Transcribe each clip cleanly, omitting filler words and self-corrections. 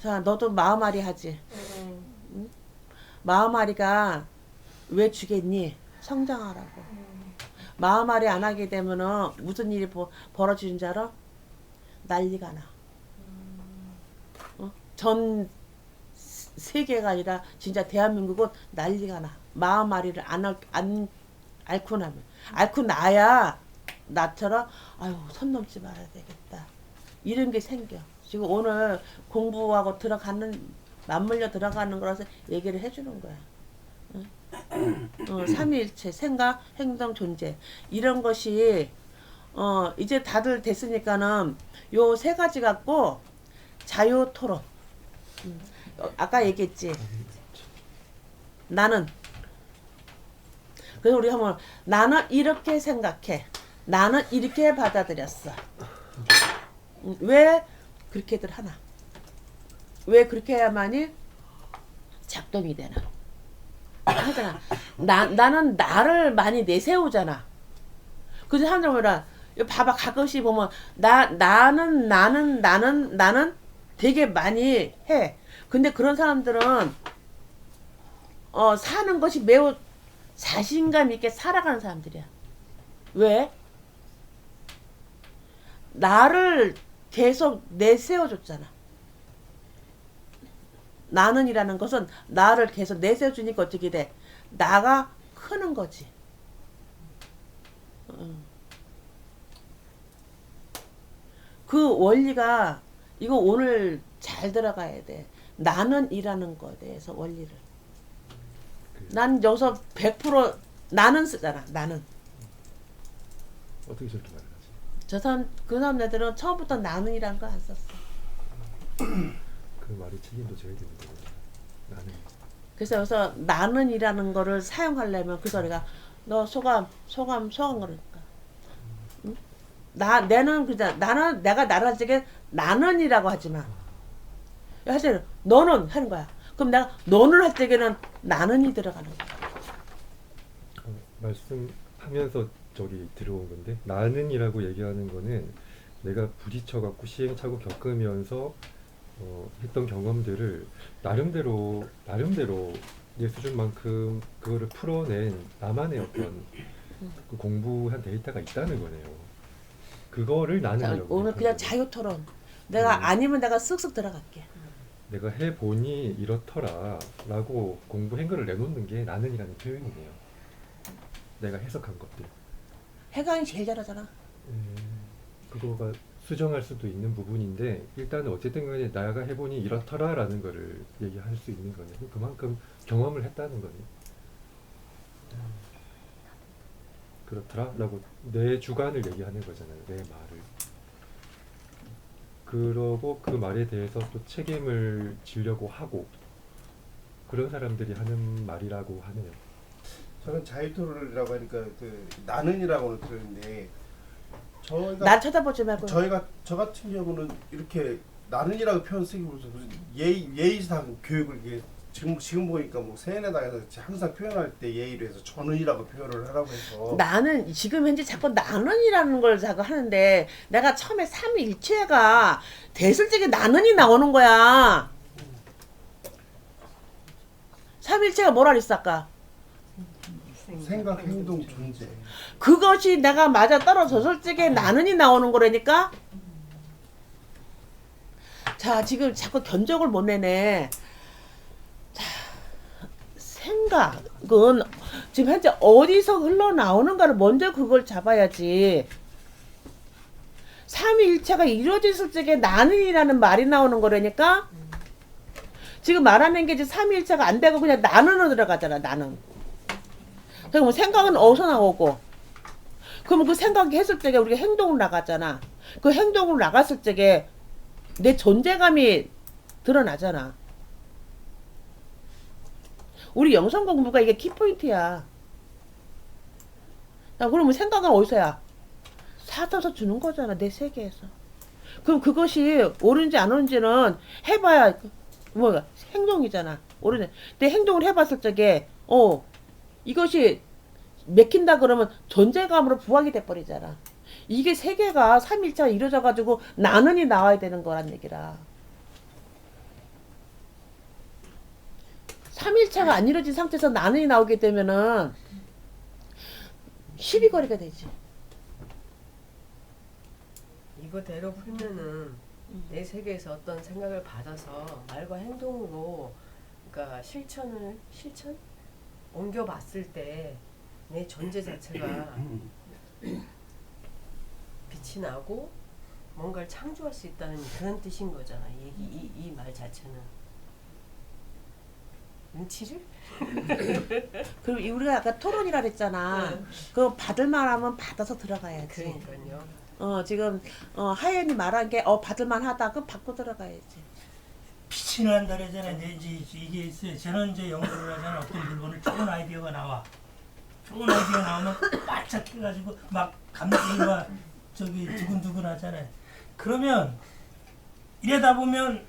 자, 너도 마음앓이 하지. 응? 마음앓이가 왜 주겠니? 성장하라고. 마음앓이 안 하게 되면은 무슨 일이 벌어지는 줄 알아? 난리가 나. 어? 전 세계가 아니라 진짜 대한민국은 난리가 나. 마음앓이를 안 앓고 나면. 앓고 나야 나처럼 아유 선 넘지 말아야 되겠다. 이런 게 생겨. 지금 오늘 공부하고 맞물려 들어가는 거라서 얘기를 해주는 거야. 삼위일체, 생각, 행동, 존재. 이런 것이, 이제 다들 됐으니까는 요 세 가지 갖고 자유 토론. 아까 얘기했지. 나는. 그래서 우리 한번, 나는 이렇게 생각해. 나는 이렇게 받아들였어. 왜 그렇게들 하나? 왜 그렇게 해야만이 작동이 되나? 하잖아. 나는 나를 많이 내세우잖아. 그래서 사람들 보면, 봐봐, 가끔씩 보면, 나는 되게 많이 해. 근데 그런 사람들은, 사는 것이 매우 자신감 있게 살아가는 사람들이야. 왜? 나를 계속 내세워줬잖아. 나는이라는 것은 나를 계속 내세워주니까 어떻게 돼? 나가 크는 거지. 그 원리가 이거 오늘 잘 들어가야 돼. 나는이라는 거에 대해서 원리를. 난 여기서 100% 나는 쓰잖아. 나는. 어떻게 저렇게 말을 하지? 그 사람들은 처음부터 나는이라는 거 안 썼어. 그 말이 책임도 져야 되는 거예요. 나는. 그래서 여기서 나는이라는 거를 사용하려면 그 소리가 너 소감 그러니까. 응? 내는 그냥 나는 내가 나를 할 적에 나는이라고 하지 마. 사실 너는 하는 거야. 그럼 내가 너는 할 적에는 나는이 들어가는 거야. 말씀하면서 저기 들어온 건데 나는이라고 얘기하는 거는 내가 부딪혀갖고 시행착오 겪으면서 했던 경험들을 나름대로 내 수준만큼 그거를 풀어낸 나만의 어떤 그 공부한 데이터가 있다는 거네요. 그거를 나는 오늘 그냥 자유 토론. 내가 아니면 내가 쓱쓱 들어갈게. 내가 해보니 이렇더라 라고 공부 행거를 내놓는 게 나는이라는 표현이네요. 내가 해석한 것들. 해강이 제일 잘하잖아. 그거가 수정할 수도 있는 부분인데 일단은 어쨌든 간에 내가 해보니 이렇더라 라는 거를 얘기할 수 있는 거네요. 그만큼 경험을 했다는 거네요. 그렇더라 라고 내 주관을 얘기하는 거잖아요. 내 말을. 그러고 그 말에 대해서 또 책임을 지려고 하고 그런 사람들이 하는 말이라고 하네요. 저는 자유토론이라고 하니까 그 나는이라고는 들었는데 저희가 나 쳐다보지 말고. 저 같은 경우는 이렇게 나는이라고 표현 쓰기 무슨 예의상 교육을 이게 지금 보니까 뭐 세뇌당에서 항상 표현할 때 예의로 해서 저는이라고 표현을 하라고 해서 나는 지금 현재 자꾸 나는이라는 걸 자꾸 하는데 내가 처음에 삼위일체가 됐을 적에 나는이 나오는 거야. 삼위일체가 뭐라 그랬어 아까? 생각, 행동, 존재. 그것이 내가 맞아 떨어졌을 적에 나는이 나오는 거라니까. 자, 지금 자꾸 견적을 못 내네. 자, 생각은 지금 현재 어디서 흘러나오는가를 먼저 그걸 잡아야지. 삼위일체가 이루어졌을 적에 나는이라는 말이 나오는 거라니까. 지금 말하는 게 이제 삼위일체가 안 되고 그냥 나는으로 들어가잖아. 나는. 그럼 생각은 어디서 나오고? 그러면 그 생각이 했을 적에 우리가 행동을 나갔잖아. 그 행동을 나갔을 적에 내 존재감이 드러나잖아. 우리 영성 공부가 이게 키포인트야. 자, 그러면 생각은 어디서야? 사다서 주는 거잖아. 내 세계에서. 그럼 그것이 옳은지 안 옳은지는 해봐야 뭐야 행동이잖아. 옳은지. 내 행동을 해봤을 적에 이것이 맥힌다 그러면 존재감으로 부각이 돼버리잖아. 이게 세계가 삼일체가 이루어져가지고 나는이 나와야 되는 거란 얘기라. 3일차가 안 이루어진 상태에서 나는이 나오게 되면은 시비거리가 되지. 이거대로 풀면은 내 세계에서 어떤 생각을 받아서 말과 행동으로 그러니까 실천 옮겨봤을 때 내 존재 자체가 빛이 나고 뭔가를 창조할 수 있다는 그런 뜻인 거잖아. 이 말 자체는 눈치를? 그리고 우리가 아까 토론이라 그랬잖아. 응. 그거 받을만 하면 받아서 들어가야지. 그러니까요. 지금 하연이 말한 게 받을만 하다. 그럼 받고 들어가야지. 빛이 난다 그러잖아요. 이게 있어요. 저는 이제 연구를 하잖아요. 어떤 물건을 좋은 아이디어가 나와. 좋은 아이디어 나오면 바짝 해가지고 막 감정과 저기 두근두근 하잖아요. 그러면 이러다 보면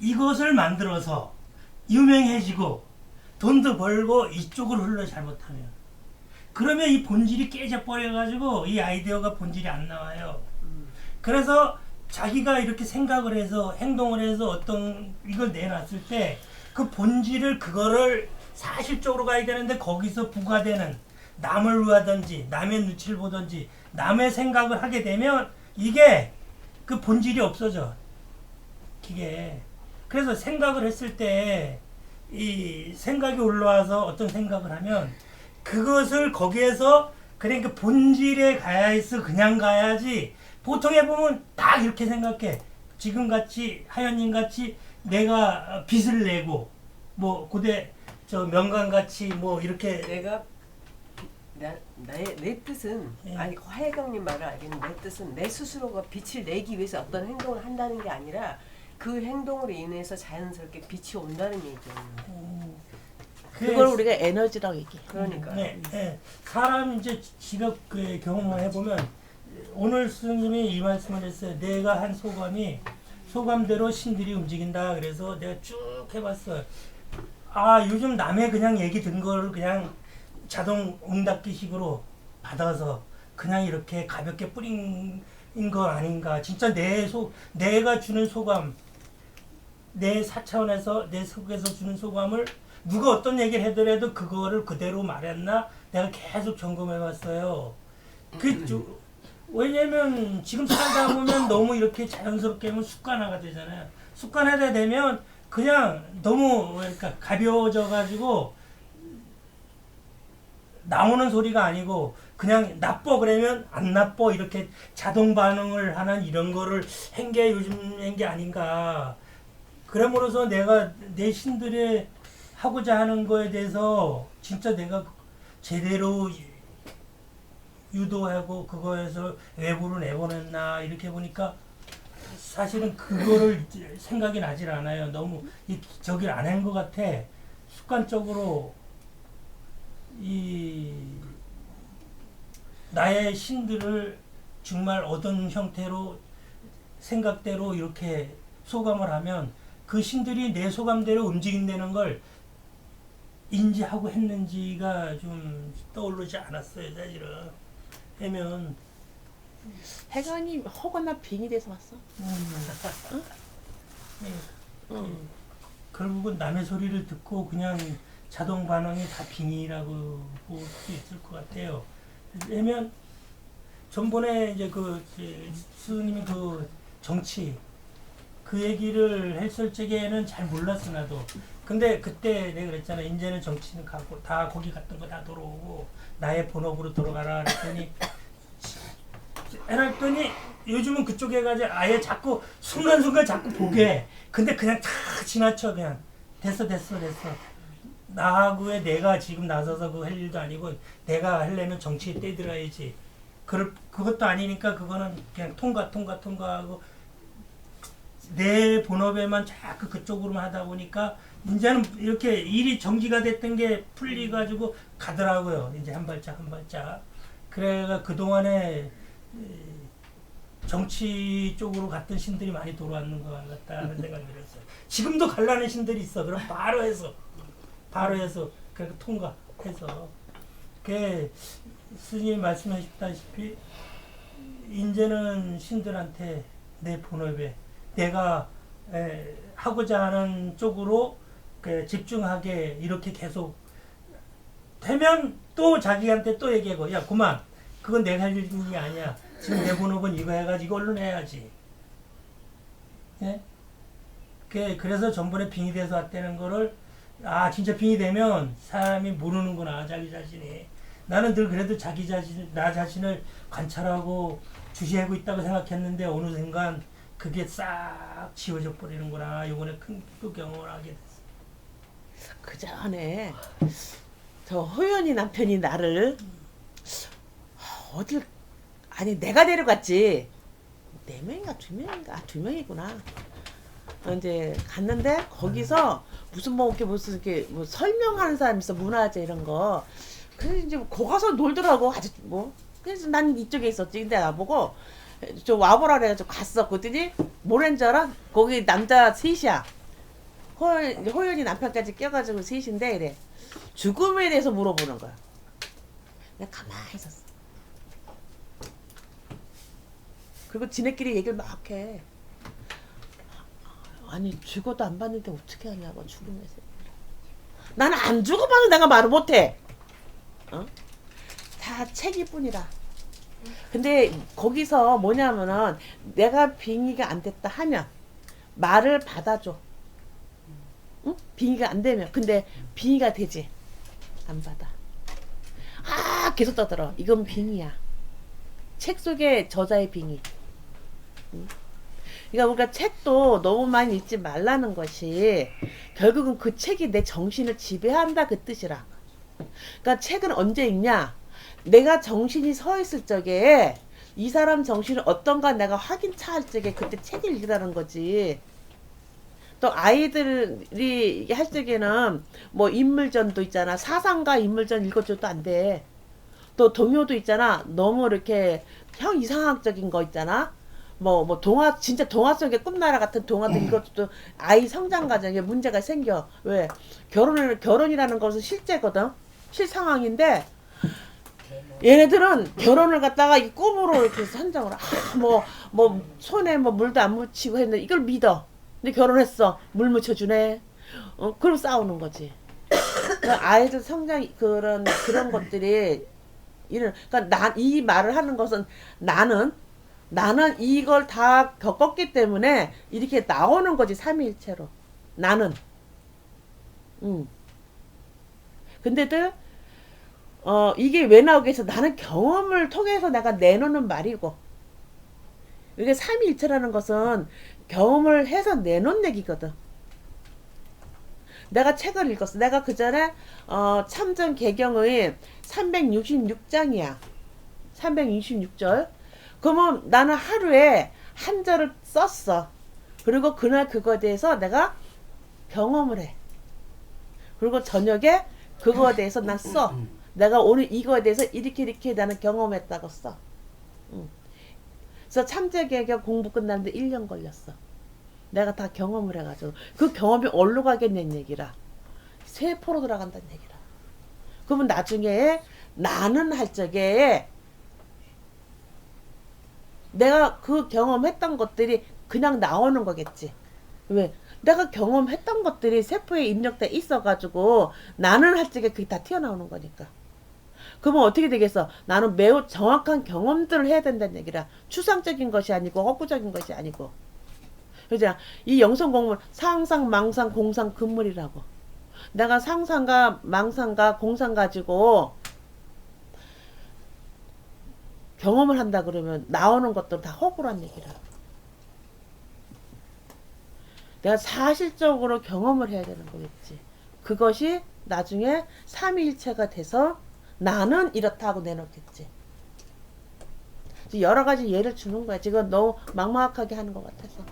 이것을 만들어서 유명해지고 돈도 벌고 이쪽으로 흘러 잘못하면 그러면 이 본질이 깨져버려가지고 이 아이디어가 본질이 안 나와요. 그래서 자기가 이렇게 생각을 해서 행동을 해서 어떤 이걸 내놨을 때 그 본질을 그거를 사실적으로 가야 되는데 거기서 부과되는 남을 위하든지 남의 눈치를 보든지 남의 생각을 하게 되면 이게 그 본질이 없어져. 이게 그래서 생각을 했을 때 이 생각이 올라와서 어떤 생각을 하면 그것을 거기에서 그러니까 본질에 가야 해서 그냥 가야지. 보통 해보면 딱 이렇게 생각해. 지금같이 하연님 같이 내가 빚을 내고 뭐 고대 저 명강같이 뭐 이렇게 내가 내 뜻은 예. 아니 화혜경님 말을 알겠는데 내 뜻은 내 스스로가 빛을 내기 위해서 어떤 행동을 한다는 게 아니라 그 행동으로 인해서 자연스럽게 빛이 온다는 얘기예요. 그걸 우리가 에너지라고 얘기해. 그러니까 네, 네. 사람 이제 지가 그 경험을 해보면 오늘 스님이 이 말씀을 했어요. 내가 한 소감대로 신들이 움직인다. 그래서 내가 쭉 해봤어요. 아 요즘 남의 그냥 얘기 든 걸 그냥 자동 응답기식으로 받아서 그냥 이렇게 가볍게 뿌린 거 아닌가. 진짜 내가 주는 소감, 내 사차원에서 내 속에서 주는 소감을 누가 어떤 얘기를 하더라도 그거를 그대로 말했나 내가 계속 점검해봤어요. 왜냐면 지금 살다 보면 너무 이렇게 자연스럽게 하면 습관화가 되잖아요. 습관화가 되면 그냥 너무 그러니까 가벼워져가지고 나오는 소리가 아니고 그냥 나빠 그러면 안 나빠 이렇게 자동 반응을 하는 이런 거를 한 게 요즘 한 게 아닌가. 그러므로서 내가 내 신들의 하고자 하는 거에 대해서 진짜 내가 제대로 유도하고 그거에서 외부로 내보냈나 이렇게 보니까 사실은 그거를 생각이 나질 않아요. 너무 저길 안 한 것 같아. 습관적으로 이 나의 신들을 정말 어떤 형태로 생각대로 이렇게 소감을 하면 그 신들이 내 소감대로 움직인다는 걸 인지하고 했는지가 좀 떠오르지 않았어요. 사실은 하면 해관이 허거나 빙이 돼서 왔어. 결국은 남의 소리를 듣고 그냥 자동 반응이 다 빙의라고 볼 수 있을 것 같아요. 왜냐면 전번에 이제 그 스님이 그 정치 그 얘기를 했을 적에는 잘 몰랐어 나도. 근데 그때 내가 그랬잖아. 이제는 정치는 가고 다 거기 갔던 거 다 돌아오고 나의 본업으로 돌아가라 그랬더니 해놨더니 요즘은 그쪽에 가지 아예 자꾸 순간순간 자꾸 보게 해. 근데 그냥 다 지나쳐 그냥 됐어. 나하고의 내가 지금 나서서 그거 할 일도 아니고 내가 하려면 정치에 떼들어야지. 그것도 아니니까 그거는 그냥 통과하고 내 본업에만 자꾸 그쪽으로만 하다 보니까 이제는 이렇게 일이 정지가 됐던 게 풀리가지고 가더라고요. 이제 한 발짝. 그래가 그동안에 정치 쪽으로 갔던 신들이 많이 돌아왔는 것 같다는 생각이 들었어요. 지금도 갈라는 신들이 있어. 그럼 바로 해서 그렇게 통과해서 그 스님이 말씀하셨다시피 이제는 신들한테 내 본업에 내가 하고자 하는 쪽으로 그 집중하게 이렇게 계속 되면 또 자기한테 또 얘기하고 야 그만 그건 내가 할 일이 아니야. 지금 내 본업은 이거 해가지고 얼른 해야지. 예? 그래서 전번에 빙의 돼서 왔다는 거를 아 진짜 빙의 되면 사람이 모르는구나 자기 자신이. 나는 늘 그래도 자기 자신 나 자신을 관찰하고 주시하고 있다고 생각했는데 어느 순간 그게 싹 지워져 버리는구나. 요번에 큰 또 경험을 하게 됐어. 그 전에 저 호연이 남편이 나를 어딜 아니 내가 데려갔지. 4명인가 2명인가? 아, 2명이구나. 이제 갔는데 거기서 무슨 뭐 이렇게 무슨 이렇게 뭐 설명하는 사람 있어 문화재 이런 거. 그래서 이제 거 가서 놀더라고 아주 뭐. 그래서 난 이쪽에 있었지. 근데 나보고 좀 와보라 그래가지고 갔어. 그랬더니 뭐랬는 줄 알아? 거기 남자 셋이야. 호연이 남편까지 껴가지고 셋인데 이래. 죽음에 대해서 물어보는 거야. 내가 가만히 있었어. 그리고 지네끼리 얘기를 막 해. 아니 죽어도 안 봤는데 어떻게 하냐고 죽음에서. 나는 안 죽어봐도 내가 말을 못해. 어? 다 책일 뿐이라. 근데 거기서 뭐냐면은 내가 빙의가 안 됐다 하면 말을 받아줘. 응? 빙의가 안 되면. 근데 빙의가 되지. 안 받아. 아 계속 떠들어. 이건 빙의야. 책 속에 저자의 빙의. 응? 그러니까 우리가 책도 너무 많이 읽지 말라는 것이 결국은 그 책이 내 정신을 지배한다 그 뜻이라. 그러니까 책은 언제 읽냐? 내가 정신이 서 있을 적에 이 사람 정신이 어떤가 내가 확인차 할 적에 그때 책을 읽으라는 거지. 또 아이들이 할 적에는 뭐 인물전도 있잖아. 사상가 인물전 읽어줘도 안 돼. 또 동요도 있잖아. 너무 이렇게 형 이상학적인 거 있잖아. 뭐 동화 진짜 동화 속의 꿈나라 같은 동화도 읽어줘도 아이 성장 과정에 문제가 생겨. 왜? 결혼이라는 것은 실제거든. 실상황인데 얘네들은 결혼을 갖다가 이 꿈으로 이렇게 선정을 뭐 손에 뭐 물도 안 묻히고 했는데 이걸 믿어. 근데 결혼했어. 물 묻혀주네. 그럼 싸우는 거지. 그러니까 아이들 성장 그런 것들이 그러니까 이 말을 하는 것은 나는 이걸 다 겪었기 때문에 이렇게 나오는 거지 삼위일체로. 나는. 근데들 이게 왜 나오게 해서 나는 경험을 통해서 내가 내놓는 말이고. 이게 삼위일체라는 것은 경험을 해서 내놓은 얘기거든. 내가 책을 읽었어. 내가 그 전에 참전 개경의 366장이야. 366절. 그러면 나는 하루에 한 절을 썼어. 그리고 그날 그거에 대해서 내가 경험을 해. 그리고 저녁에 그거에 대해서 난 써. 내가 오늘 이거에 대해서 이렇게 나는 경험했다고 써. 그래서 참전개경 공부 끝나는데 1년 걸렸어. 내가 다 경험을 해가지고. 그 경험이 어디로 가겠냐는 얘기라. 세포로 들어간다는 얘기라. 그러면 나중에 나는 할 적에 내가 그 경험했던 것들이 그냥 나오는 거겠지. 왜? 내가 경험했던 것들이 세포에 입력돼 있어가지고 나는 할 적에 그게 다 튀어나오는 거니까. 그러면 어떻게 되겠어? 나는 매우 정확한 경험들을 해야 된다는 얘기라. 추상적인 것이 아니고 허구적인 것이 아니고. 그죠? 이 영성 공물 상상, 망상, 공상, 금물이라고. 내가 상상과 망상과 공상 가지고 경험을 한다 그러면 나오는 것들은 다 허구란 얘기라. 내가 사실적으로 경험을 해야 되는 거겠지. 그것이 나중에 삼위일체가 돼서 나는 이렇다 하고 내놓겠지. 여러 가지 예를 주는 거야. 지금 너무 막막하게 하는 것 같아서.